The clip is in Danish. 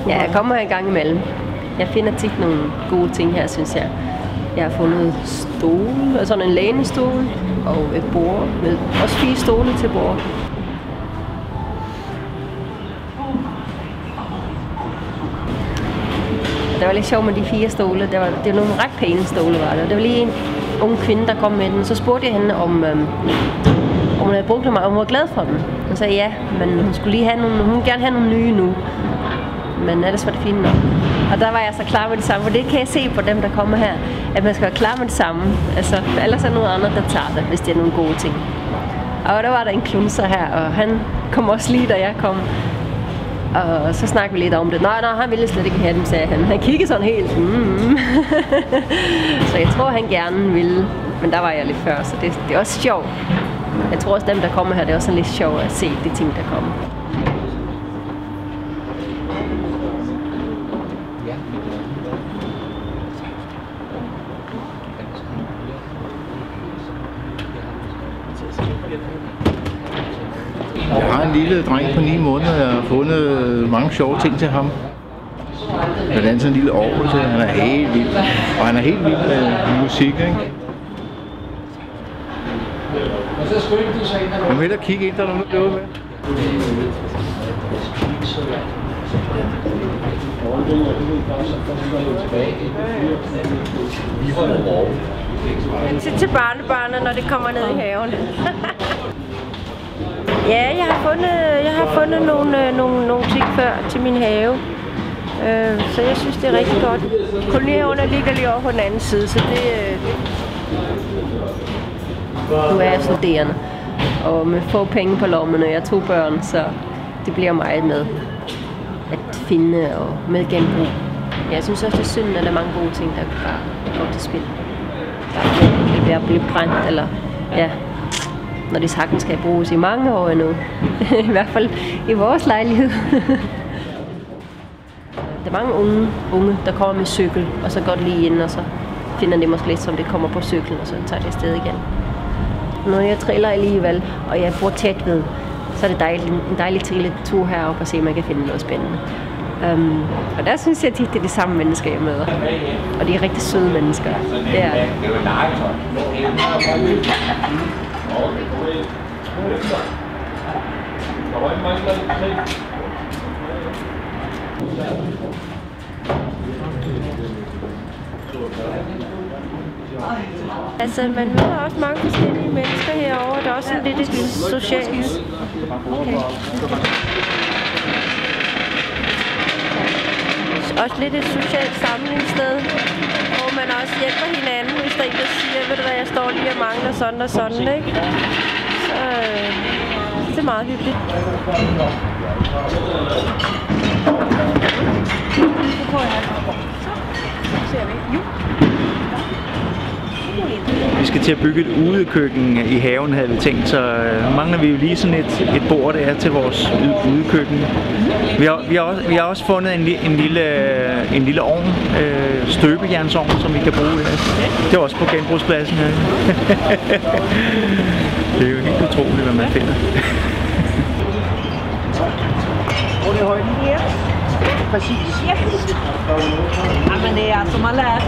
Ja, jeg kommer her en gang imellem. Jeg finder tit nogle gode ting her, synes jeg. Jeg har fundet stole, sådan en lænestol og et bord med også 4 stole til bord. Det var lidt sjovt med de 4 stole. Det var nogle ret pæne stole, var det. Det var lige en ung kvinde, der kom med den. Så spurgte jeg hende, om hun havde brugt dem, og hun var glad for dem. Hun sagde ja, men hun skulle lige have nogle, hun ville gerne have nogle nye nu. Men ellers var det fint nok. Og der var jeg så klar med det samme, for det kan jeg se på dem, der kommer her, at man skal være klar med det samme. Altså, ellers er der nogle andre, der tager det, hvis det er nogle gode ting. Og der var der en klunser her, og han kom også lige, da jeg kom. Og så snakkede vi lidt om det. Nej, han ville slet ikke have dem, sagde han. Han kiggede sådan helt. Så jeg tror, han gerne ville. Men der var jeg lidt før, så det er også sjovt. Jeg tror også, dem, der kommer her, det er også lidt sjovt at se de ting, der kommer. Jeg har en lille dreng på 9 måneder, og jeg har fundet mange sjove ting til ham. Blandt andet sådan en lille orgel til, han er helt vild. Og han er helt vild med musik, ikke? Kom hen og kigge ind, der er noget derude med. Til barnebarnet, når det kommer ned i haven. Ja, jeg har fundet nogle ting før til min have. Så jeg synes, det er rigtig godt. Kolonihaven ligger lige over på den anden side, så det... Nu er jeg studerende, og med få penge på lommen, og jeg har 2 børn, så det bliver meget med at finde og med genbrug. Jeg synes også, det er synd, at der er mange gode ting, der bare går til spil. Bare ved at blive brændt, eller ja, når det sagtens skal bruges i mange år endnu. I hvert fald i vores lejlighed. Der er mange unge, der kommer med cykel, og så går de lige ind, og så finder de måske lidt, som det kommer på cyklen, og så tager de afsted igen. Når jeg triller alligevel, og jeg bor tæt ved, så er det en dejlig trilletur heroppe og se, om man kan finde noget spændende. Og der synes jeg tit, det er de samme mennesker, jeg møder. Og de er rigtig søde mennesker. Det er det. Altså, man møder også mange forskellige mennesker herovre. Der er også lidt et socialt. Okay. Også lidt et socialt samlingssted, hvor man også hjælper hinanden, hvis der er en, der siger, ved du hvad, jeg står lige og mangler sådan og sådan, ikke? Så det er meget hyggeligt. Vi skal til at bygge et udekøkken i haven, havde vi tænkt, så mangler vi jo lige sådan et bord der til vores udekøkken. Vi har også fundet en lille ovn, støbejernsovn, som vi kan bruge her. Det er også på genbrugspladsen her. Det er jo helt utroligt, hvad man finder. Hvor er det højden? Ja. Præcis. Ja. Jamen det er altså meget lært.